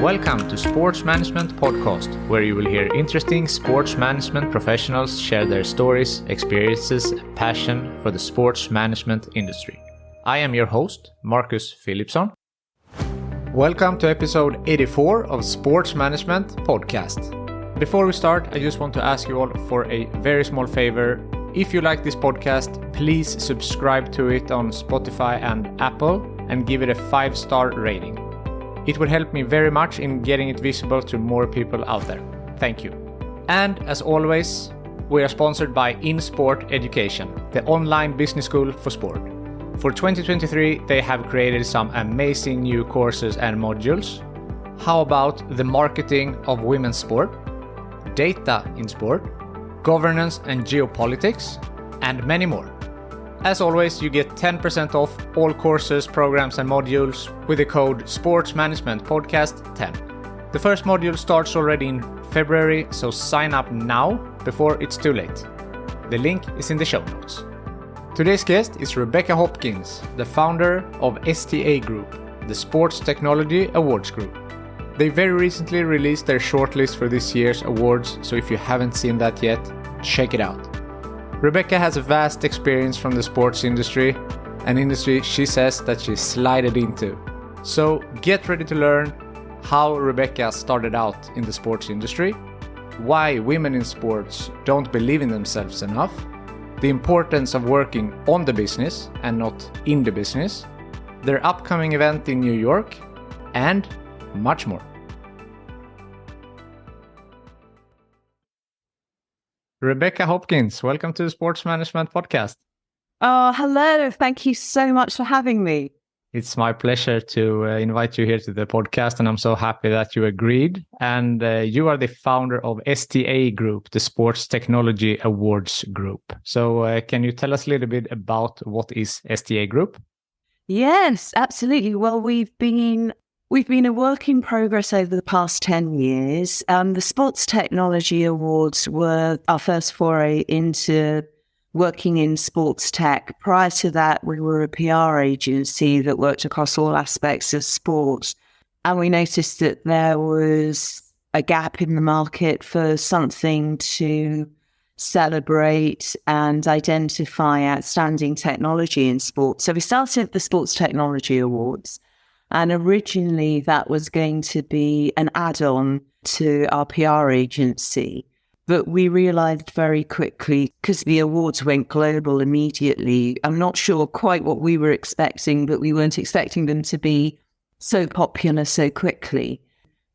Welcome to Sports Management Podcast, where you will hear interesting sports management professionals share their stories, experiences, and passion for the sports management industry. I am your host, Marcus Philipsson. Welcome to episode 84 of Sports Management Podcast. Before we start, I just want to ask you all for a very small favor. If you like this podcast, please subscribe to it on Spotify and Apple and give it a 5-star rating. It would help me very much in getting it visible to more people out there. Thank you. And as always, we are sponsored by InSport Education, the online business school for sport. For 2023, they have created some amazing new courses and modules. How about the marketing of women's sport, data in sport, governance and geopolitics, and many more. As always, you get 10% off all courses, programs and modules with the code Sports Management Podcast 10. The first module starts already in February, so sign up now before it's too late. The link is in the show notes. Today's guest is Rebecca Hopkins, the founder of STA Group, the Sports Technology Awards Group. They very recently released their shortlist for this year's awards, so if you haven't seen that yet, check it out. Rebecca has a vast experience from the sports industry, an industry she says that she slided into. So get ready to learn how Rebecca started out in the sports industry, why women in sports don't believe in themselves enough, the importance of working on the business and not in the business, their upcoming event in New York, and much more. Rebecca Hopkins, welcome to the Sports Management Podcast. Oh, hello. Thank you so much for having me. It's my pleasure to invite you here to the podcast, and I'm so happy that you agreed. And you are the founder of STA Group, the Sports Technology Awards Group. So can you tell us a little bit about what is STA Group? Yes, absolutely. Well, we've been a work in progress over the past 10 years. The Sports Technology Awards were our first foray into working in sports tech. Prior to that, we were a PR agency that worked across all aspects of sport. And we noticed that there was a gap in the market for something to celebrate and identify outstanding technology in sport. So we started the Sports Technology Awards. And originally that was going to be an add-on to our PR agency. But we realized very quickly, because the awards went global immediately, I'm not sure quite what we were expecting, but we weren't expecting them to be so popular so quickly.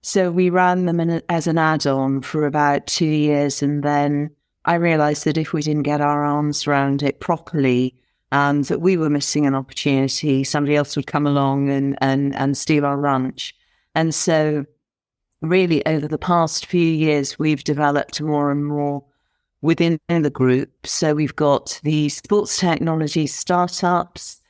So we ran them as an add-on for about 2 years. And then I realized that if we didn't get our arms around it properly, that we were missing an opportunity, somebody else would come along and steal our lunch. And so really over the past few years, we've developed more and more within the group. So we've got the sports technology startups,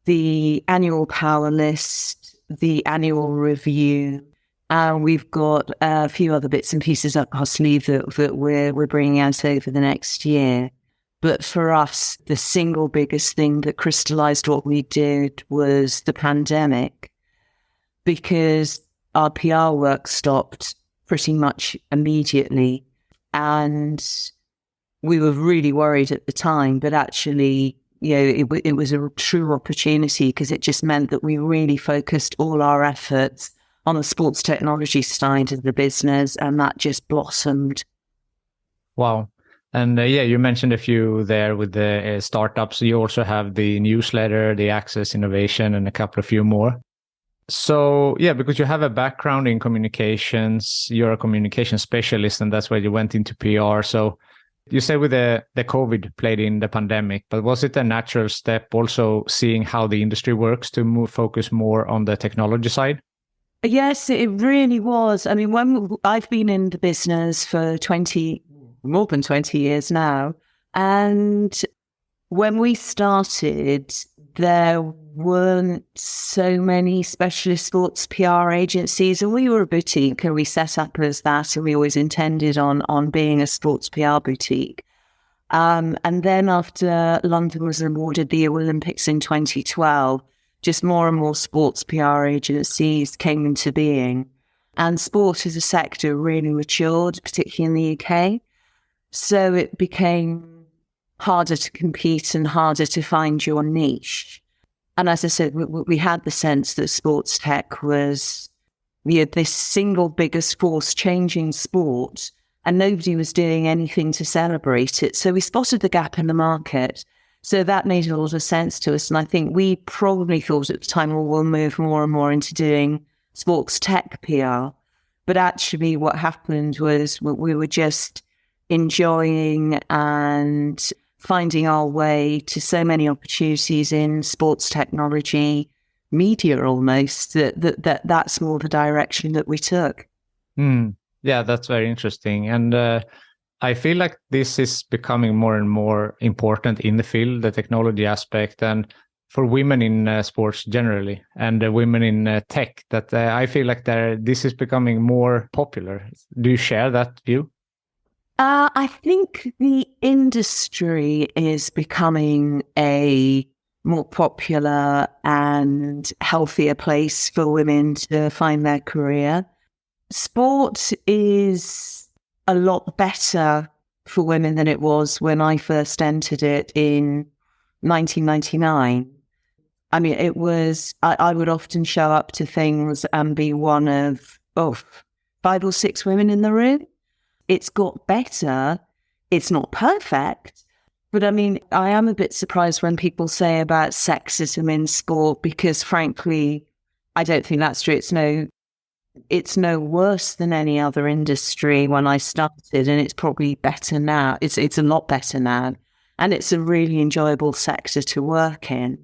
the annual power list, the annual review, and we've got a few other bits and pieces up our sleeve that we're bringing out over the next year. But for us, the single biggest thing that crystallized what we did was the pandemic, because our PR work stopped pretty much immediately. And we were really worried at the time, but actually, it was a true opportunity because it just meant that we really focused all our efforts on the sports technology side of the business, and that just blossomed. Wow. And you mentioned a few there with the startups. You also have the newsletter, the Access Innovation, and a few more. So, because you have a background in communications, you're a communication specialist, and that's why you went into PR. So you say with the COVID played in the pandemic, but was it a natural step also seeing how the industry works to focus more on the technology side? Yes, it really was. I mean, when I've been in the business for more than 20 years now. And when we started, there weren't so many specialist sports PR agencies, and we were a boutique, and we set up as that, and we always intended on being a sports PR boutique. And then after London was awarded the Olympics in 2012, just more and more sports PR agencies came into being. and sport as a sector really matured, particularly in the UK. So it became harder to compete and harder to find your niche. And as I said, we had the sense that sports tech was this single biggest force changing sport, and nobody was doing anything to celebrate it. So we spotted the gap in the market. So that made a lot of sense to us. And I think we probably thought at the time, well, we'll move more and more into doing sports tech PR. But actually what happened was we were just enjoying and finding our way to so many opportunities in sports technology, media almost, that's more the direction that we took. Yeah, that's very interesting. And I feel like this is becoming more and more important in the field, the technology aspect, and for women in sports generally, and women in tech, that I feel like this is becoming more popular. Do you share that view? I think the industry is becoming a more popular and healthier place for women to find their career. Sport is a lot better for women than it was when I first entered it in 1999. I mean, it was, I would often show up to things and be one of 5 or 6 women in the room. It's got better. It's not perfect. But I mean, I am a bit surprised when people say about sexism in sport, because frankly, I don't think that's true. It's no worse than any other industry when I started, and it's probably better now. It's a lot better now. And it's a really enjoyable sector to work in.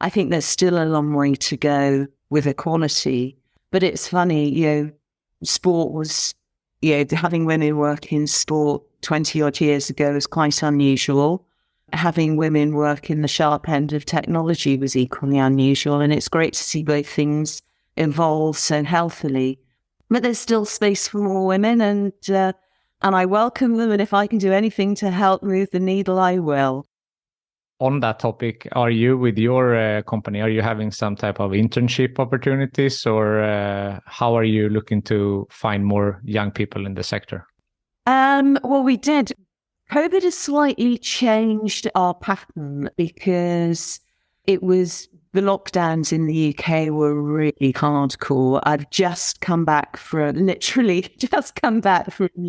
I think there's still a long way to go with equality. But it's funny, sport was, having women work in sport 20 odd years ago was quite unusual. Having women work in the sharp end of technology was equally unusual. And it's great to see both things evolve so healthily. But there's still space for more women, and I welcome them. And if I can do anything to help move the needle, I will. On that topic, are you with your company, are you having some type of internship opportunities, or how are you looking to find more young people in the sector? Well, we did. COVID has slightly changed our pattern because the lockdowns in the UK were really hardcore. I've just come back from New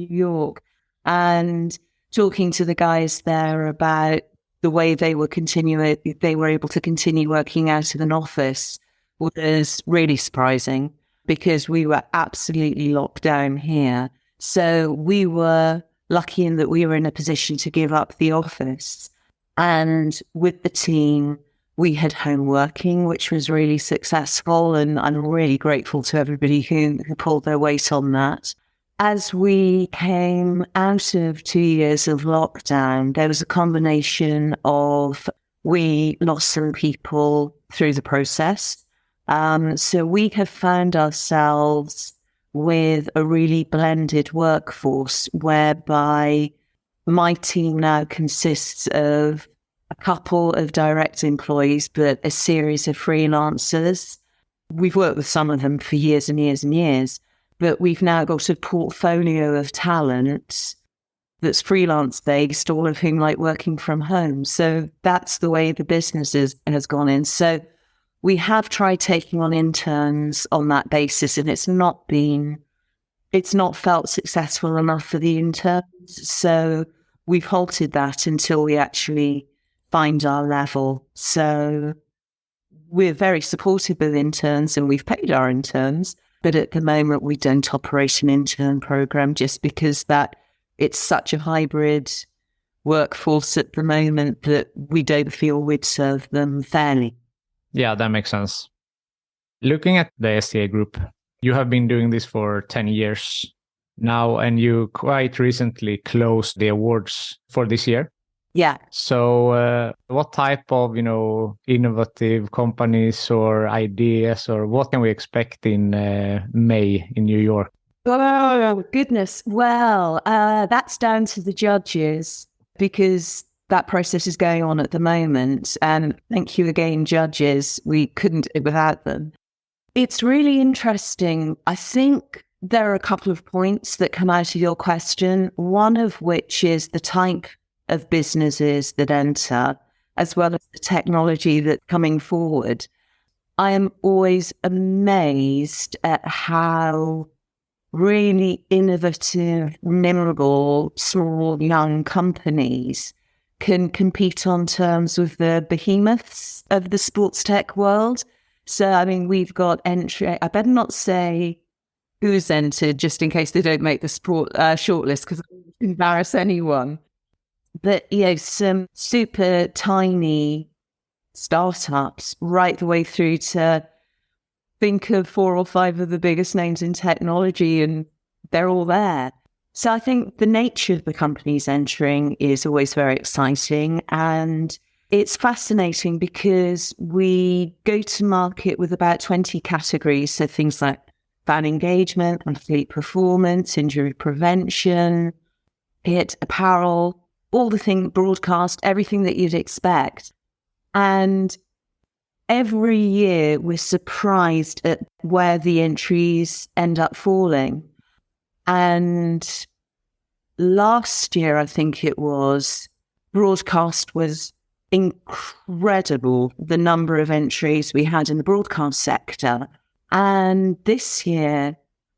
York, and talking to the guys there about the way they were able to continue working out of an office was really surprising, because we were absolutely locked down here. So we were lucky in that we were in a position to give up the office. And with the team, we had home working, which was really successful. And I'm really grateful to everybody who pulled their weight on that. As we came out of 2 years of lockdown, there was a combination of, we lost some people through the process. So we have found ourselves with a really blended workforce, whereby my team now consists of a couple of direct employees, but a series of freelancers. We've worked with some of them for years and years and years. But we've now got a portfolio of talent that's freelance based, all of whom like working from home. So that's the way the business has gone in. So we have tried taking on interns on that basis, and it's not felt successful enough for the interns. So we've halted that until we actually find our level. So we're very supportive of interns, and we've paid our interns. But at the moment, we don't operate an intern program, just because it's such a hybrid workforce at the moment that we don't feel we'd serve them fairly. Yeah, that makes sense. Looking at the STA group, you have been doing this for 10 years now, and you quite recently closed the awards for this year. Yeah. So what type of, innovative companies or ideas, or what can we expect in May in New York? Oh, goodness. Well, that's down to the judges, because that process is going on at the moment. And thank you again, judges. We couldn't do it without them. It's really interesting. I think there are a couple of points that come out of your question, one of which is the type of businesses that enter, as well as the technology that's coming forward. I am always amazed at how really innovative, nimble, small, young companies can compete on terms with the behemoths of the sports tech world. So, I mean, we've got entry. I better not say who's entered just in case they don't make the shortlist because I won't embarrass anyone. But, some super tiny startups right the way through to think of 4 or 5 of the biggest names in technology, and they're all there. So I think the nature of the companies entering is always very exciting, and it's fascinating because we go to market with about 20 categories. So things like fan engagement, athlete performance, injury prevention, hit apparel, all the things, broadcast, everything that you'd expect. And every year we're surprised at where the entries end up falling. And last year, I think it was, broadcast was incredible, the number of entries we had in the broadcast sector. And this year,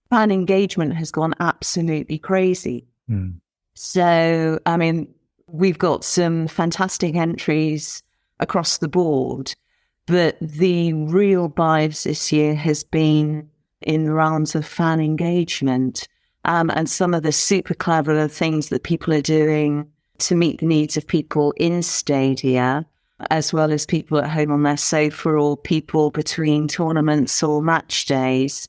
fan engagement has gone absolutely crazy. So, I mean, we've got some fantastic entries across the board, but the real bias this year has been in the realms of fan engagement, and some of the super clever things that people are doing to meet the needs of people in stadia, as well as people at home on their sofa or people between tournaments or match days,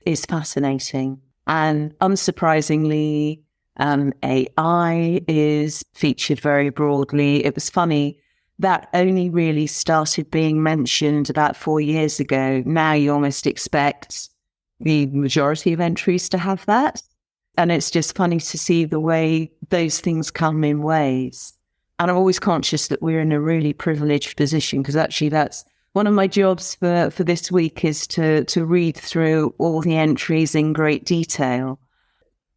is fascinating. And unsurprisingly, AI is featured very broadly. It was funny, that only really started being mentioned about 4 years ago. Now you almost expect the majority of entries to have that. And it's just funny to see the way those things come in waves. And I'm always conscious that we're in a really privileged position, because actually that's one of my jobs for this week, is to read through all the entries in great detail.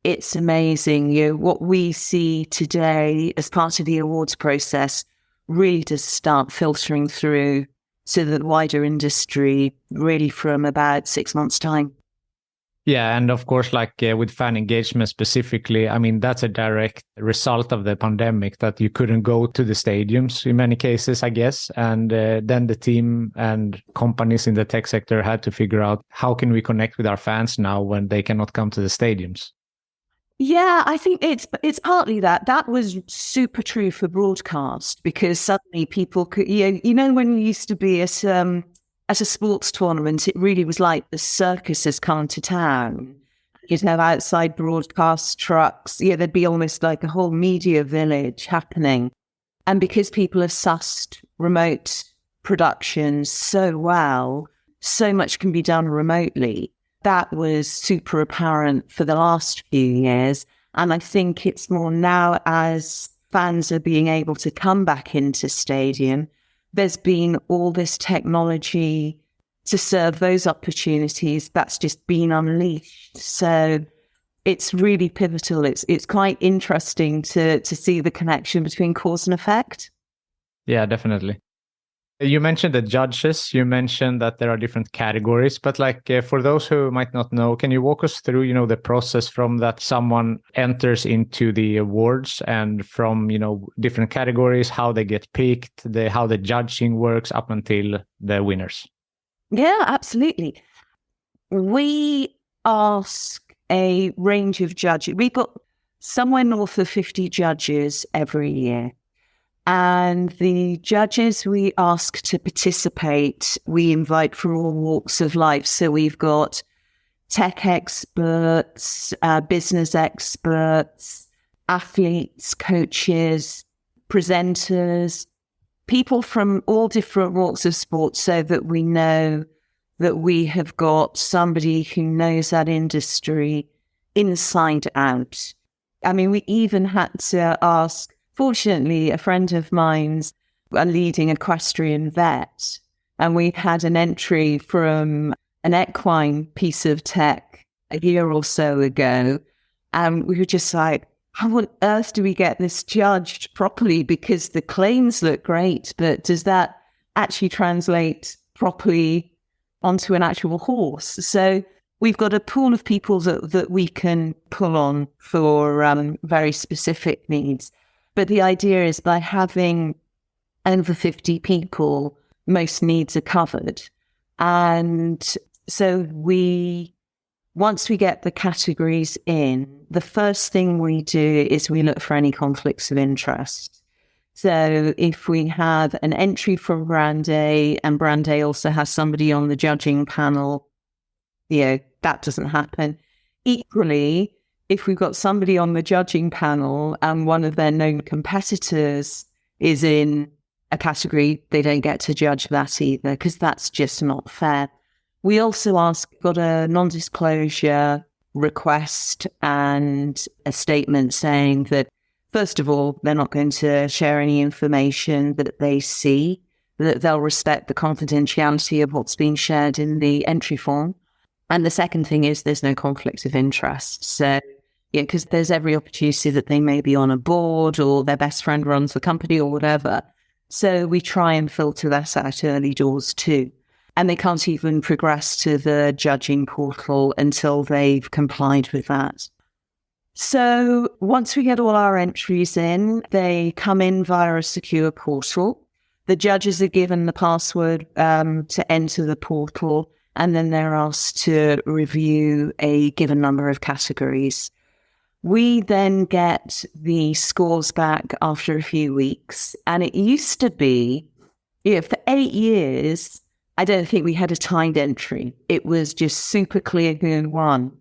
It's amazing, what we see today as part of the awards process really does start filtering through to the wider industry really from about 6 months' time. Yeah, and of course, with fan engagement specifically, I mean, that's a direct result of the pandemic, that you couldn't go to the stadiums in many cases, I guess. And then the team and companies in the tech sector had to figure out, how can we connect with our fans now when they cannot come to the stadiums? Yeah, I think it's partly that. That was super true for broadcast, because suddenly people could, when you used to be at a sports tournament, it really was like the circus has come to town. You'd have outside broadcast trucks. Yeah, there'd be almost like a whole media village happening. And because people have sussed remote productions so well, so much can be done remotely. That was super apparent for the last few years. And I think it's more now, as fans are being able to come back into stadium, there's been all this technology to serve those opportunities that's just been unleashed. So it's really pivotal. It's quite interesting to see the connection between cause and effect. Yeah, definitely. You mentioned the judges. You mentioned that there are different categories, but for those who might not know, can you walk us through, the process from that someone enters into the awards, and from, different categories, how they get picked, how the judging works up until the winners? Yeah, absolutely. We ask a range of judges. We've got somewhere north of 50 judges every year. And the judges we ask to participate, we invite from all walks of life. So we've got tech experts, business experts, athletes, coaches, presenters, people from all different walks of sport, so that we know that we have got somebody who knows that industry inside out. I mean, we even had to ask, fortunately, a friend of mine's a leading equestrian vet, and we had an entry from an equine piece of tech a year or so ago. And we were just like, how on earth do we get this judged properly? Because the claims look great, but does that actually translate properly onto an actual horse? So we've got a pool of people that we can pull on for very specific needs. But the idea is by having over 50 people, most needs are covered. And so once we get the categories in, the first thing we do is we look for any conflicts of interest. So if we have an entry from Brand A and Brand A also has somebody on the judging panel, that doesn't happen. Equally, if we've got somebody on the judging panel and one of their known competitors is in a category, they don't get to judge that either, because that's just not fair. We also got a non-disclosure request and a statement saying that, first of all, they're not going to share any information that they see, that they'll respect the confidentiality of what's being shared in the entry form. And the second thing is there's no conflict of interest. So, because there's every opportunity that they may be on a board or their best friend runs the company or whatever. So we try and filter that out early doors too. And they can't even progress to the judging portal until they've complied with that. So once we get all our entries in, they come in via a secure portal. The judges are given the password to enter the portal, and then they're asked to review a given number of categories. We then get the scores back after a few weeks. And it used to be, for 8 years, I don't think we had a tied entry. It was just super clear who won.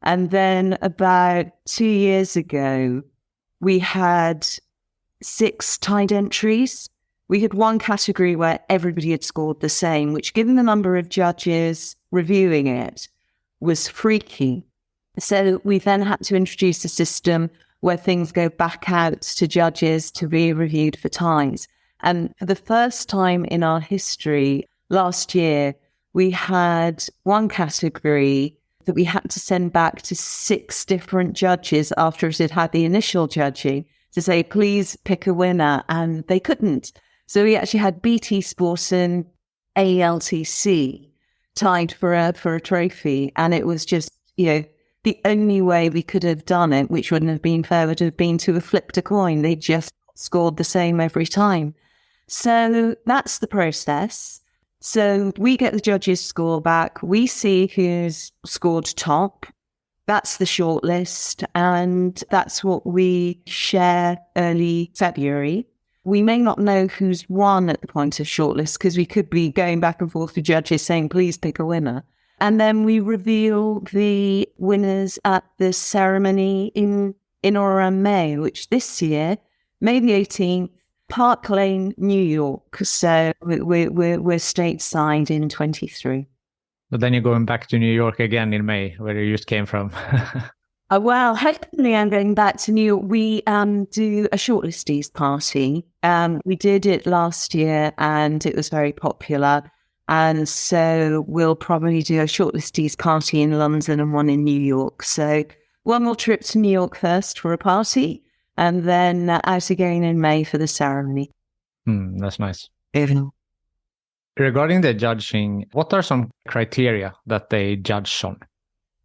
And then about 2 years ago, we had 6 tied entries. We had one category where everybody had scored the same, which, given the number of judges reviewing it, was freaky. So we then had to introduce a system where things go back out to judges to be reviewed for ties. And for the first time in our history, last year, we had one category that we had to send back to 6 different judges after it had had the initial judging to say, please pick a winner. And they couldn't. So we actually had BT Sport and ALTC tied for a trophy. And it was just, the only way we could have done it, which wouldn't have been fair, would have been to have flipped a coin. They just scored the same every time. So that's the process. So we get the judges' score back. We see who's scored top. That's the shortlist. And that's what we share early February. We may not know who's won at the point of shortlist because we could be going back and forth to judges saying, please pick a winner. And then we reveal the winners at the ceremony in or around May, which this year, May the 18th, Park Lane, New York. So we're stateside in 23. But then you're going back to New York again in May, where you just came from. Well, hopefully I'm going back to New York. We do a shortlistees party. We did it last year and it was very popular. And so we'll probably do a shortlistees party in London and one in New York. So one more trip to New York first for a party and then out again in May for the ceremony. That's nice. Even. Regarding the judging, what are some criteria that they judge on?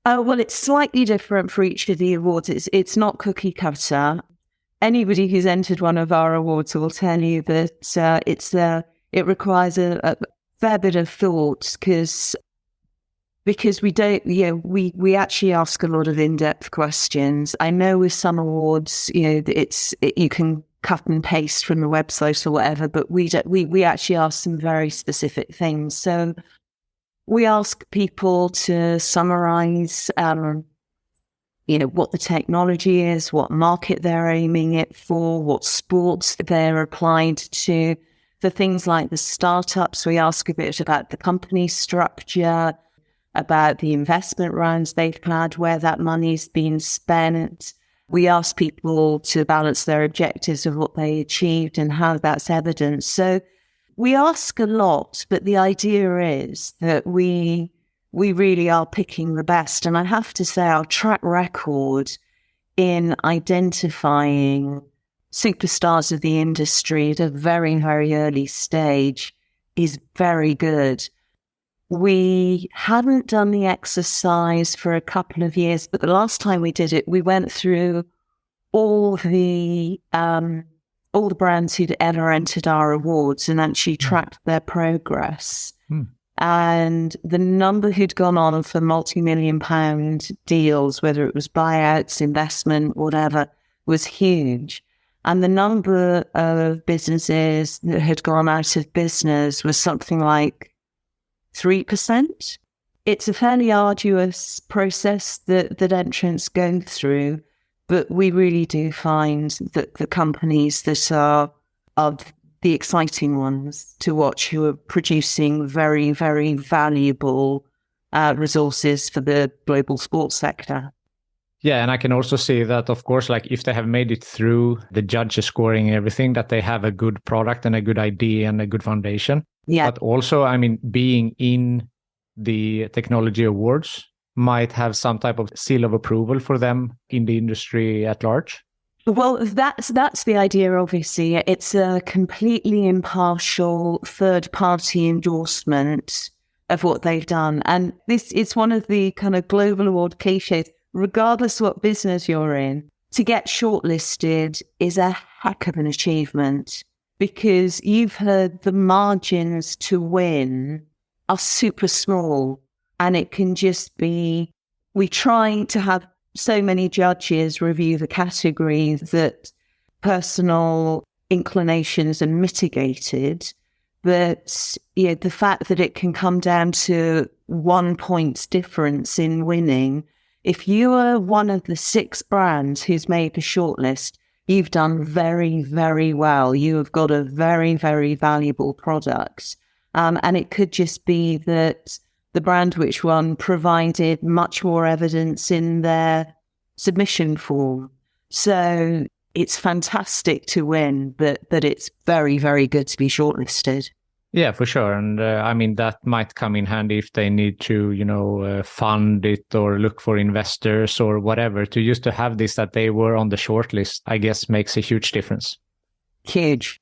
Well, it's slightly different for each of the awards. It's not cookie cutter. Anybody who's entered one of our awards will tell you that it requires a fair bit of thought because we don't, we actually ask a lot of in-depth questions. I know with some awards, you can cut and paste from the website or whatever, but we actually ask some very specific things. So we ask people to summarize, what the technology is, what market they're aiming it for, what sports they're applied to. For things like the startups, we ask a bit about the company structure, about the investment rounds they've had, where that money's been spent. We ask people to balance their objectives of what they achieved and how that's evidenced. So we ask a lot, but the idea is that we we really are picking the best. And I have to say, our track record in identifying superstars of the industry at a very, very early stage is very good. We hadn't done the exercise for a couple of years, but the last time we did it, we went through all the brands who'd ever entered our awards and actually tracked their progress. And the number who'd gone on for multi-million pound deals, whether it was buyouts, investment, whatever, was huge. And the number of businesses that had gone out of business was something like 3%. It's a fairly arduous process that entrants go through, but we really do find that the companies that are the exciting ones to watch, who are producing very, very valuable resources for the global sports sector. Yeah, and I can also see that, of course, like if they have made it through the judges scoring and everything, that they have a good product and a good idea and a good foundation. Yeah. But also, I mean, being in the technology awards might have some type of seal of approval for them in the industry at large. Well, that's the idea, obviously. It's a completely impartial third-party endorsement of what they've done. And this is one of the kind of global award cliches. Regardless of what business you're in, to get shortlisted is a heck of an achievement, because you've heard the margins to win are super small, and it can just be, we try to have so many judges review the category that personal inclinations are mitigated. But the fact that it can come down to 1 point difference in winning, if you are one of the 6 brands who's made the shortlist, you've done very, very well. You have got a very, very valuable product. And it could just be that the brand which won provided much more evidence in their submission form. So it's fantastic to win, but it's very, very good to be shortlisted. Yeah, for sure. And I mean, that might come in handy if they need to, fund it or look for investors or whatever. To just to have this, that they were on the shortlist, I guess makes a huge difference. Huge.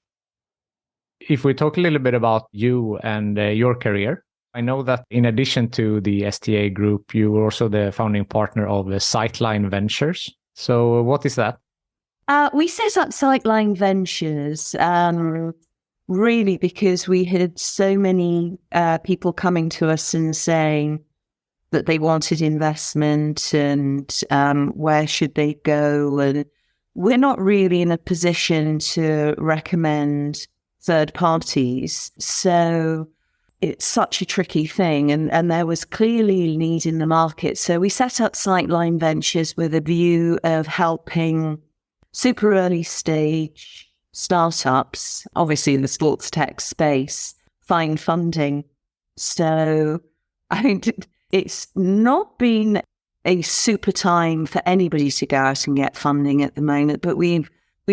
If we talk a little bit about you and your career, I know that in addition to the STA group, you were also the founding partner of Sightline Ventures. So what is that? We set up Sightline Ventures really because we had so many people coming to us and saying that they wanted investment and where should they go. And we're not really in a position to recommend third parties. So it's such a tricky thing. And there was clearly a need in the market. So we set up Sightline Ventures with a view of helping super early stage startups, obviously in the sports tech space, find funding. So I think it's not been a super time for anybody to go out and get funding at the moment, but we've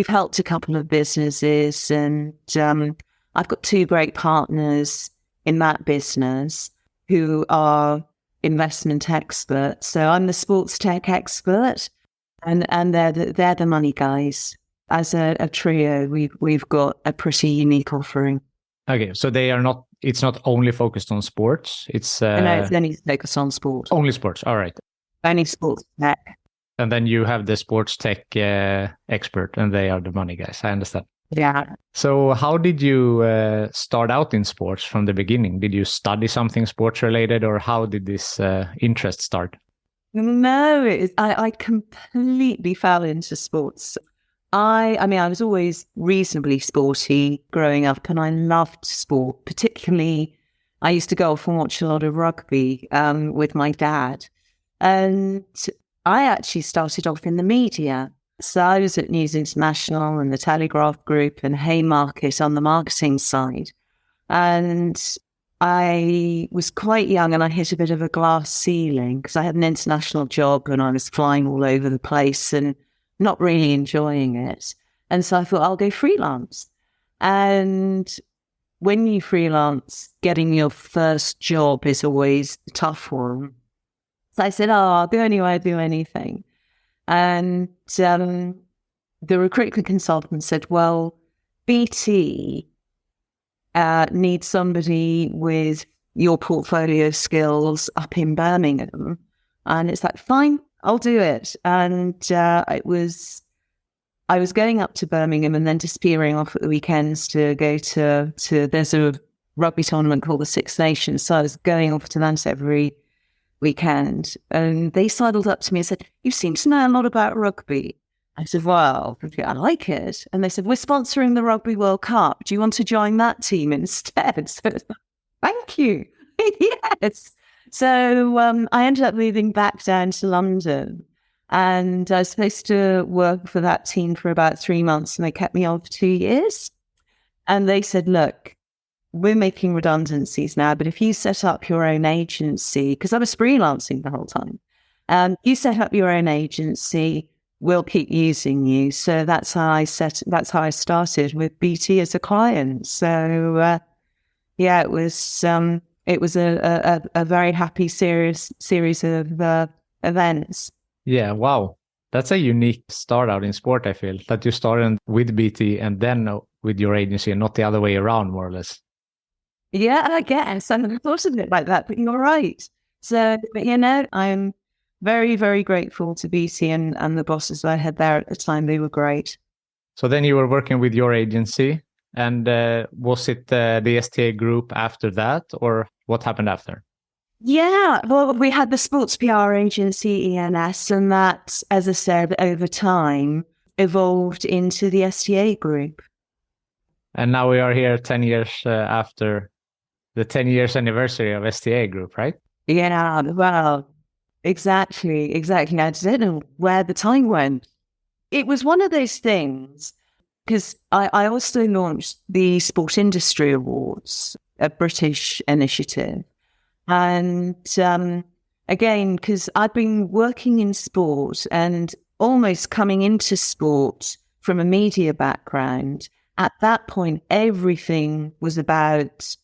helped a couple of businesses, and I've got 2 great partners in that business who are investment experts. So I'm the sports tech expert, and they're the money guys. As a trio, we've got a pretty unique offering. Okay, so it's not only focused on sports. It's no, it's only focused on sport. Only sports. All right. Only sports tech. And then you have the sports tech expert, and they are the money guys. I understand. Yeah. So how did you start out in sports from the beginning? Did you study something sports related, or how did this interest start? No, I completely fell into sports. I mean, I was always reasonably sporty growing up, and I loved sport. Particularly, I used to golf and watch a lot of rugby with my dad. And I actually started off in the media. So I was at News International and the Telegraph Group and Haymarket on the marketing side. And I was quite young and I hit a bit of a glass ceiling because I had an international job and I was flying all over the place and not really enjoying it. And so I thought, I'll go freelance. And when you freelance, getting your first job is always a tough one. So I said, I'll do anyway, I'll do anything. And the recruitment consultant said, well, BT needs somebody with your portfolio skills up in Birmingham. And it's like, fine, I'll do it. And I was going up to Birmingham and then disappearing off at the weekends to go to there's a rugby tournament called the Six Nations. So I was going off to that every weekend. And they sidled up to me and said, you seem to know a lot about rugby. I said, well, I like it. And they said, we're sponsoring the Rugby World Cup. Do you want to join that team instead? So thank you. Yes. So I ended up moving back down to London. And I was supposed to work for that team for about 3 months, and they kept me on for 2 years. And they said, look, we're making redundancies now, but if you set up your own agency, because I was freelancing the whole time, you set up your own agency, we'll keep using you. So that's how I started with BT as a client. So it was a very happy series of events. Yeah, wow. That's a unique start out in sport, I feel, that you started with BT and then with your agency and not the other way around, more or less. Yeah, I guess. I never thought of it like that, but you're right. So, but I'm very, very grateful to BT and the bosses I had there at the time. They were great. So then you were working with your agency, and was it the STA group after that, or what happened after? Yeah, well, we had the sports PR agency, ENS, and that, as I said, over time evolved into the STA group. And now we are here 10 years after the 10 years anniversary of STA group, right? Yeah, well, exactly. I don't know where the time went. It was one of those things, because I also launched the Sport Industry Awards, a British initiative. And again, because I'd been working in sport and almost coming into sport from a media background, at that point, everything was about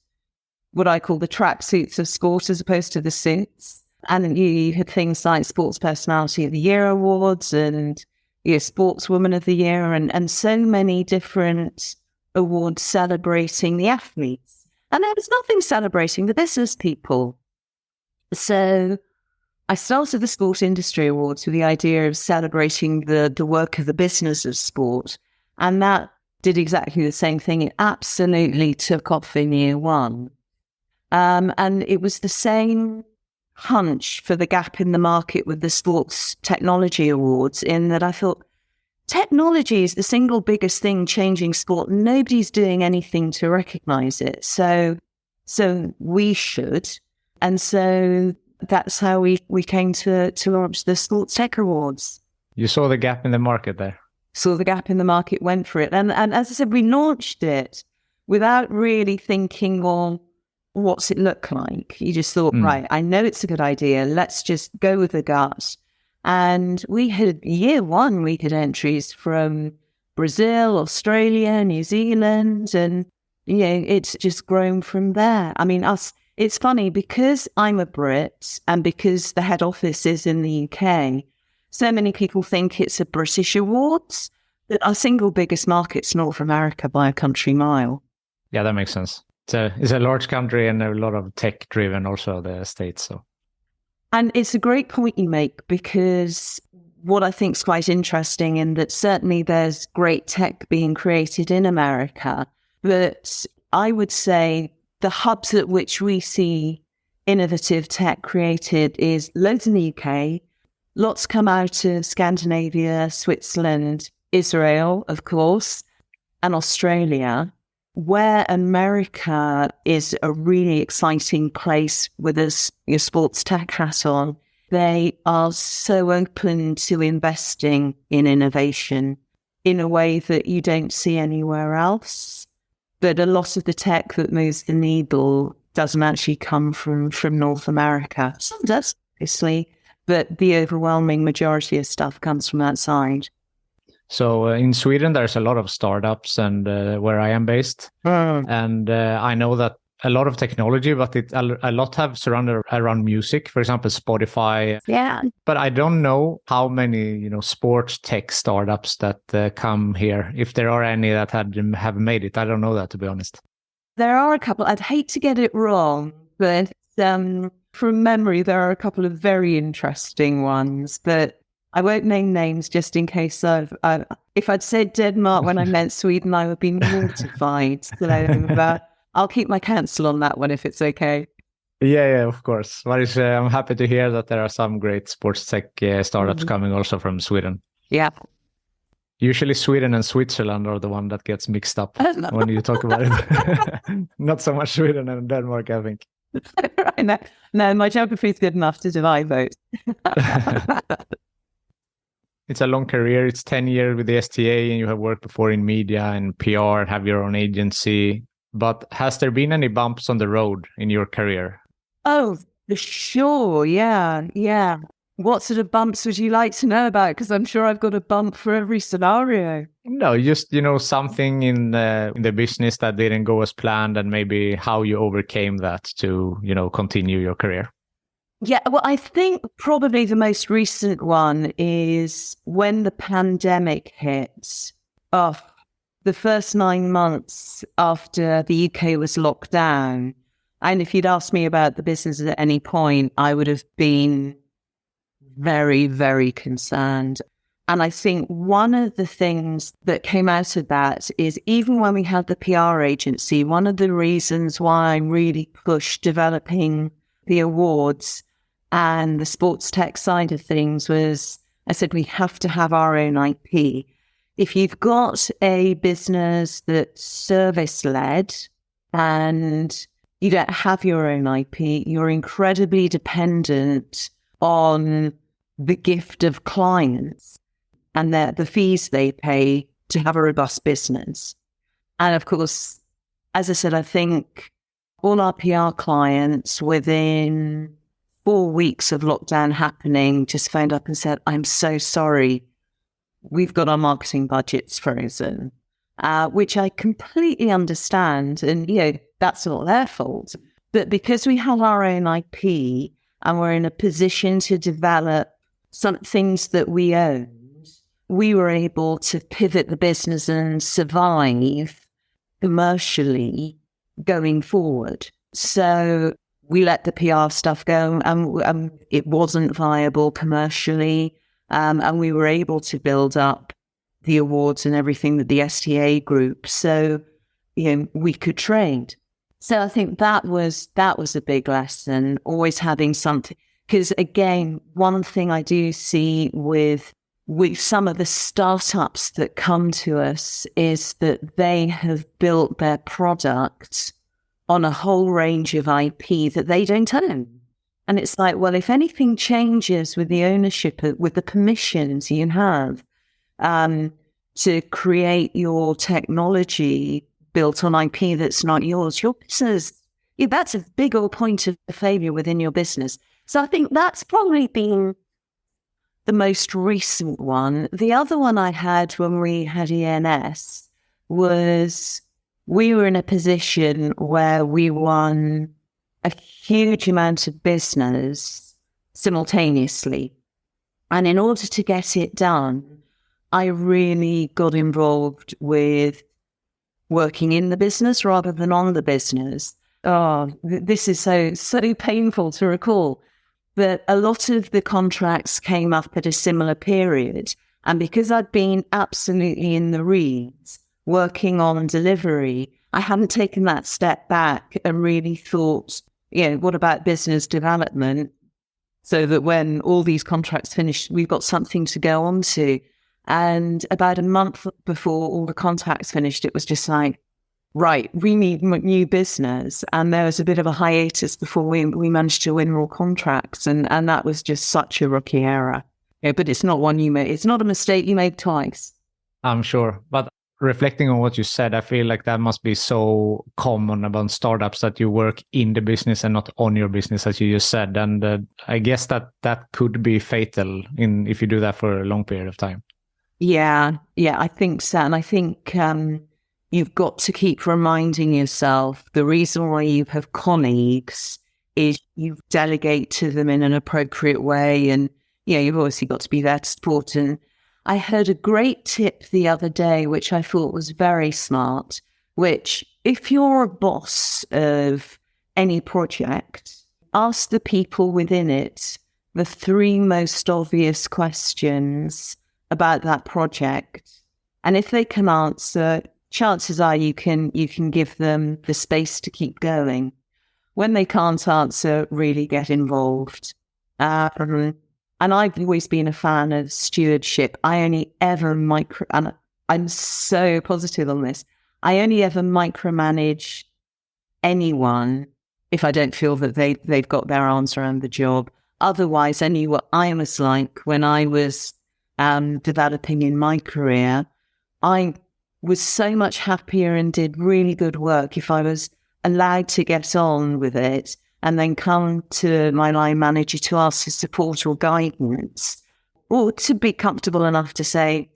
what I call the tracksuits of sport as opposed to the suits. And you had things like Sports Personality of the Year awards and Sportswoman of the Year and so many different awards celebrating the athletes. And there was nothing celebrating the business people. So I started the Sport Industry Awards with the idea of celebrating the work of the business of sport. And that did exactly the same thing. It absolutely took off in year one. And it was the same hunch for the gap in the market with the Sports Technology Awards, in that I thought, technology is the single biggest thing changing sport. Nobody's doing anything to recognize it. So we should. And so that's how we came to launch the Sports Tech Awards. You saw the gap in the market there. Saw the gap in the market, went for it. And as I said, we launched it without really thinking, well, what's it look like? You just thought, right, I know it's a good idea. Let's just go with the gut. And we had, year one, we had entries from Brazil, Australia, New Zealand, and, it's just grown from there. I mean, it's funny, because I'm a Brit and because the head office is in the UK, so many people think it's a British awards, but our single biggest market's North America by a country mile. Yeah, that makes sense. It's a large country and a lot of tech driven also, the States. So. And it's a great point you make, because what I think is quite interesting in that certainly there's great tech being created in America, but I would say the hubs at which we see innovative tech created is loads in the UK, lots come out of Scandinavia, Switzerland, Israel, of course, and Australia, where America is a really exciting place with your sports tech hat on. They are so open to investing in innovation in a way that you don't see anywhere else. But a lot of the tech that moves the needle doesn't actually come from North America. Some does, obviously, but the overwhelming majority of stuff comes from outside. So in Sweden, there's a lot of startups, and where I am based, and I know that a lot of technology, but a lot have surrounded around music. For example, Spotify. Yeah. But I don't know how many sports tech startups that come here. If there are any that have made it, I don't know that, to be honest. There are a couple. I'd hate to get it wrong, but from memory, there are a couple of very interesting ones. But I won't name names just in case if I'd said Denmark when I meant Sweden, I would be mortified. So I'll keep my cancel on that one if it's okay. Yeah, of course. But I'm happy to hear that there are some great sports tech startups coming also from Sweden. Yeah. Usually Sweden and Switzerland are the one that gets mixed up when you talk about it. Not so much Sweden and Denmark, I think. No, my geography is good enough to divide those. It's a long career. It's 10 years with the STA, and you have worked before in media and PR, have your own agency. But has there been any bumps on the road in your career? Oh, sure. Yeah. What sort of bumps would you like to know about? Because I'm sure I've got a bump for every scenario. No, just, something in the business that didn't go as planned, and maybe how you overcame that to, continue your career. Yeah, well, I think probably the most recent one is when the pandemic hit. The first 9 months after the UK was locked down. And if you'd asked me about the business at any point, I would have been very, very concerned. And I think one of the things that came out of that is even when we had the PR agency, one of the reasons why I really pushed developing the awards and the sports tech side of things was I said, we have to have our own IP. If you've got a business that's service-led and you don't have your own IP, you're incredibly dependent on the gift of clients and the fees they pay to have a robust business. And of course, as I said, I think all our PR clients within 4 weeks of lockdown happening just phoned up and said, I'm so sorry, we've got our marketing budgets frozen, which I completely understand. And, that's not their fault. But because we have our own IP and we're in a position to develop some things that we own, we were able to pivot the business and survive commercially going forward. So we let the PR stuff go and it wasn't viable commercially. And we were able to build up the awards and everything with the STA group. So, we could trade. So I think that was a big lesson, always having something. Because again, one thing I do see with some of the startups that come to us is that they have built their product on a whole range of IP that they don't own. And it's like, well, if anything changes with the ownership, with the permissions you have to create your technology built on IP that's not yours, your business, that's a big old point of failure within your business. So I think that's probably been the most recent one. The other one I had when we had ENS was we were in a position where we won a huge amount of business simultaneously. And in order to get it done, I really got involved with working in the business rather than on the business. This is so painful to recall. But a lot of the contracts came up at a similar period. And because I'd been absolutely in the reeds, working on delivery, I hadn't taken that step back and really thought, what about business development? So that when all these contracts finish, we've got something to go on to. And about a month before all the contracts finished, it was just like, right, we need new business. And there was a bit of a hiatus before we managed to win more contracts. And that was just such a rookie error. But it's not one you made. It's not a mistake you made twice. I'm sure. But reflecting on what you said, I feel like that must be so common about startups that you work in the business and not on your business, as you just said. And I guess that could be fatal if you do that for a long period of time. Yeah, I think so. And I think you've got to keep reminding yourself the reason why you have colleagues is you delegate to them in an appropriate way. And, you've obviously got to be there to support. And I heard a great tip the other day, which I thought was very smart, which if you're a boss of any project, ask the people within it the three most obvious questions about that project. And if they can answer, chances are you can give them the space to keep going. When they can't answer, really get involved. And I've always been a fan of stewardship. I only ever and I'm so positive on this, I only ever micromanage anyone if I don't feel that they've got their arms around the job. Otherwise, I knew what I was like when I was developing in my career. I was so much happier and did really good work if I was allowed to get on with it and then come to my line manager to ask for support or guidance, or to be comfortable enough to say,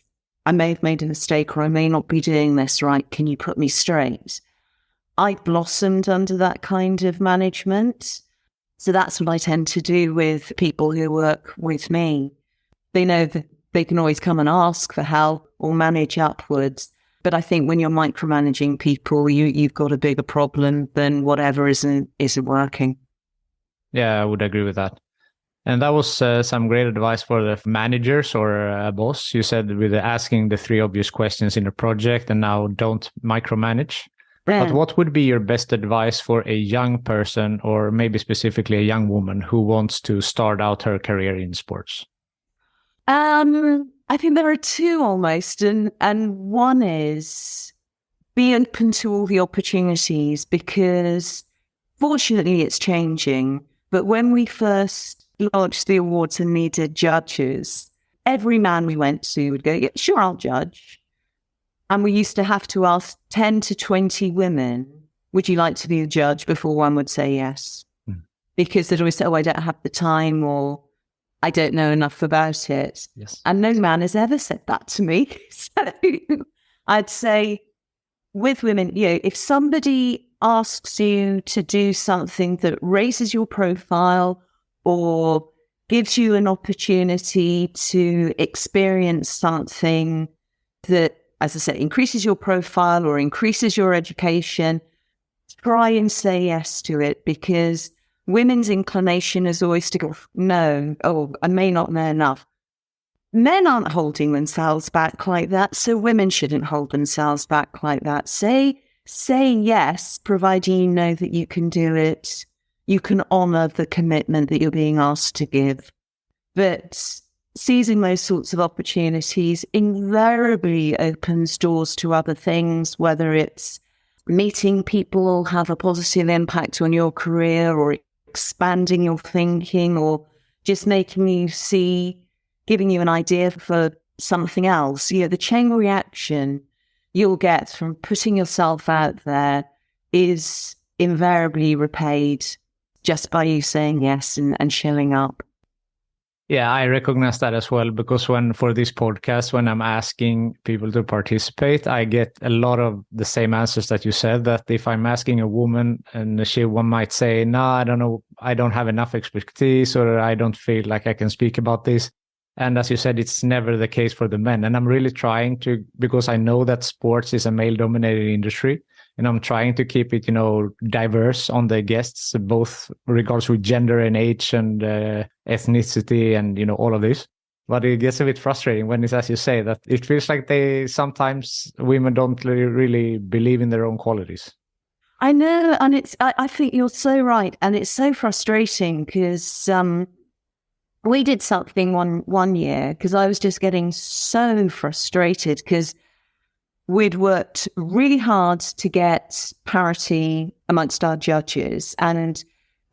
I may have made a mistake or I may not be doing this right. Can you put me straight? I blossomed under that kind of management. So that's what I tend to do with people who work with me. They know that they can always come and ask for help or manage upwards. But I think when you're micromanaging people, you've got a bigger problem than whatever isn't working. Yeah, I would agree with that. And that was some great advice for the managers or a boss. You said with asking the three obvious questions in a project, and now don't micromanage. Yeah. But what would be your best advice for a young person, or maybe specifically a young woman who wants to start out her career in sports? I think there are two almost, and one is be open to all the opportunities, because fortunately it's changing. But when we first launched the awards and needed judges, every man we went to would go, yeah, sure, I'll judge. And we used to have to ask 10 to 20 women, would you like to be a judge, before one would say yes? Because they'd always say, oh, I don't have the time, or I don't know enough about it. Yes. And no man has ever said that to me. So I'd say with women, if somebody asks you to do something that raises your profile or gives you an opportunity to experience something that, as I said, increases your profile or increases your education, try and say yes to it, because women's inclination is always to go, no, I may not know enough. Men aren't holding themselves back like that, so women shouldn't hold themselves back like that. Say yes, providing you know that you can do it. You can honour the commitment that you're being asked to give. But seizing those sorts of opportunities invariably opens doors to other things, whether it's meeting people have a positive impact on your career, or expanding your thinking, or just making you see, giving you an idea for something else. The chain reaction you'll get from putting yourself out there is invariably repaid just by you saying yes and showing up. Yeah, I recognize that as well, because for this podcast, when I'm asking people to participate, I get a lot of the same answers that you said, that if I'm asking a woman and one might say, no, I don't know, I don't have enough expertise, or I don't feel like I can speak about this. And as you said, it's never the case for the men. And I'm really trying to, because I know that sports is a male-dominated industry, and I'm trying to keep it, diverse on the guests, both regards with gender and age and ethnicity and, all of this. But it gets a bit frustrating when it's, as you say, that it feels like sometimes women don't really believe in their own qualities. I know, and I think you're so right. And it's so frustrating because we did something one year, because I was just getting so frustrated, because we'd worked really hard to get parity amongst our judges. And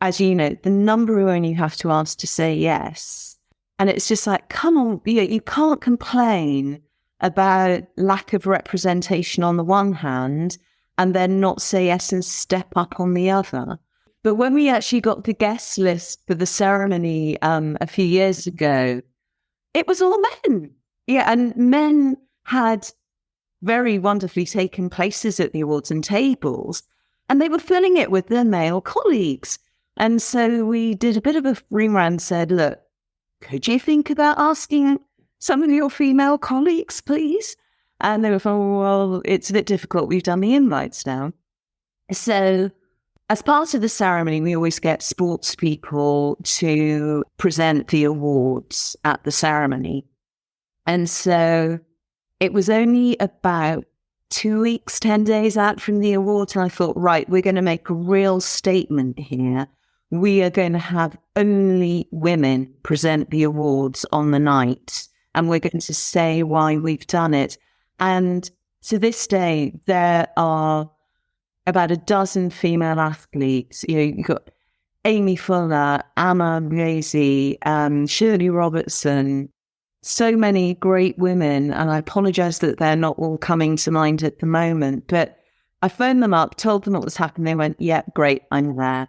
as you know, the number who only have to ask to say yes. And it's just like, come on, you can't complain about lack of representation on the one hand and then not say yes and step up on the other. But when we actually got the guest list for the ceremony a few years ago, it was all men. Yeah, and men had very wonderfully taken places at the awards and tables, and they were filling it with their male colleagues. And so we did a bit of a ring-round, said, look, could you think about asking some of your female colleagues, please? And they were like, well, it's a bit difficult. We've done the invites now. So as part of the ceremony, we always get sports people to present the awards at the ceremony. And so it was only about 2 weeks, 10 days out from the awards, and I thought, right, we're going to make a real statement here. We are going to have only women present the awards on the night, and we're going to say why we've done it. And to this day, there are about a dozen female athletes. You've got Amy Fuller, Amma Blazy, Shirley Robertson, so many great women, and I apologize that they're not all coming to mind at the moment, but I phoned them up, told them what was happening. They went, yeah, great, I'm there.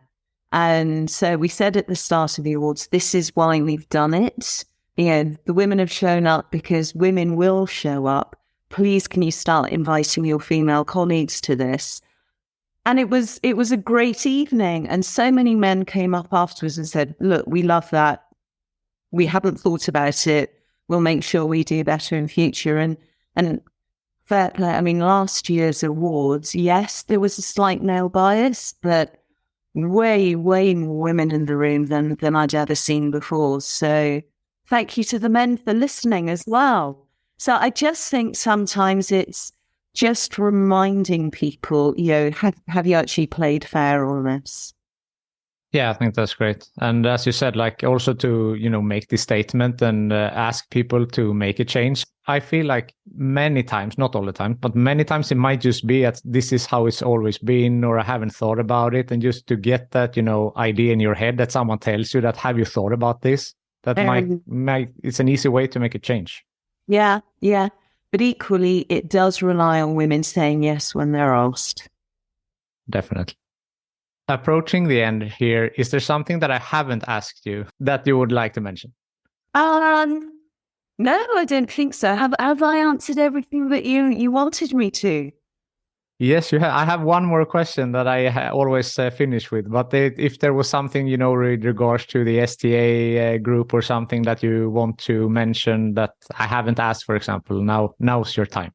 And so we said at the start of the awards, this is why we've done it. The women have shown up because women will show up. Please, can you start inviting your female colleagues to this? And it was a great evening. And so many men came up afterwards and said, look, we love that. We haven't thought about it. We'll make sure we do better in future. And fair play. I mean, last year's awards, yes, there was a slight male bias, but way, way more women in the room than I'd ever seen before. So thank you to the men for listening as well. So I just think sometimes it's just reminding people, have you actually played fair on this? Yeah, I think that's great. And as you said, like also to, make this statement and ask people to make a change. I feel like many times, not all the time, but many times it might just be that this is how it's always been, or I haven't thought about it. And just to get that, idea in your head that someone tells you that, have you thought about this? That might it's an easy way to make a change. Yeah. But equally, it does rely on women saying yes when they're asked. Definitely. Approaching the end here, is there something that I haven't asked you that you would like to mention? No, I don't think so. Have I answered everything that you wanted me to? Yes, you have. I have one more question that I always finish with. But if there was something, with regards to the STA group or something that you want to mention that I haven't asked, for example, now's your time.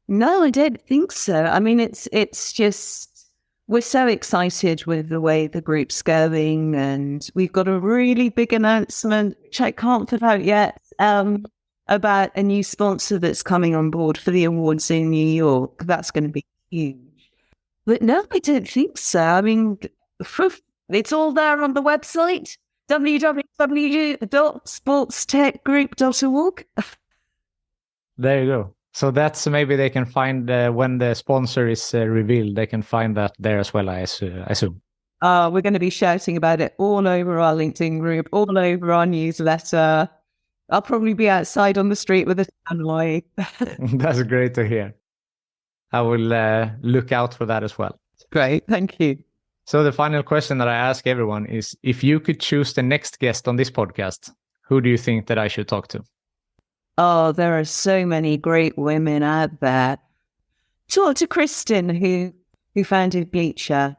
No, I don't think so. I mean, it's just, we're so excited with the way the group's going, and we've got a really big announcement, which I can't put out yet, about a new sponsor that's coming on board for the awards in New York. That's going to be huge. But no, I don't think so. I mean, it's all there on the website, www.sportstechgroup.org. There you go. So that's maybe they can find when the sponsor is revealed, they can find that there as well, I assume. We're going to be shouting about it all over our LinkedIn group, all over our newsletter. I'll probably be outside on the street with a tannoy. That's great to hear. I will look out for that as well. Great, thank you. So the final question that I ask everyone is, if you could choose the next guest on this podcast, who do you think that I should talk to? Oh, there are so many great women out there. Talk to Kristen, who founded Bleacher.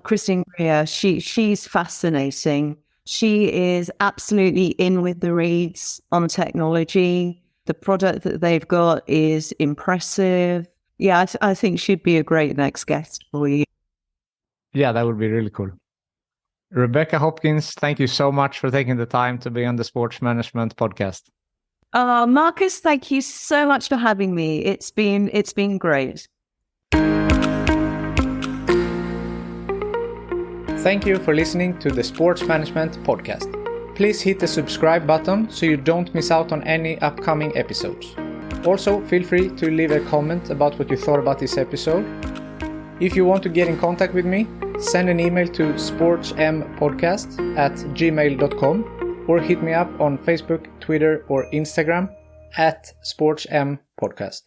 Kristen Greer, she's fascinating. She is absolutely in with the reads on technology. The product that they've got is impressive. Yeah, I think she'd be a great next guest for you. Yeah, that would be really cool. Rebecca Hopkins, thank you so much for taking the time to be on the Sports Management Podcast. Marcus, thank you so much for having me. It's been great. Thank you for listening to the Sports Management Podcast. Please hit the subscribe button so you don't miss out on any upcoming episodes. Also, feel free to leave a comment about what you thought about this episode. If you want to get in contact with me, send an email to sportsmpodcast@gmail.com or hit me up on Facebook, Twitter, or Instagram @sportsmpodcast.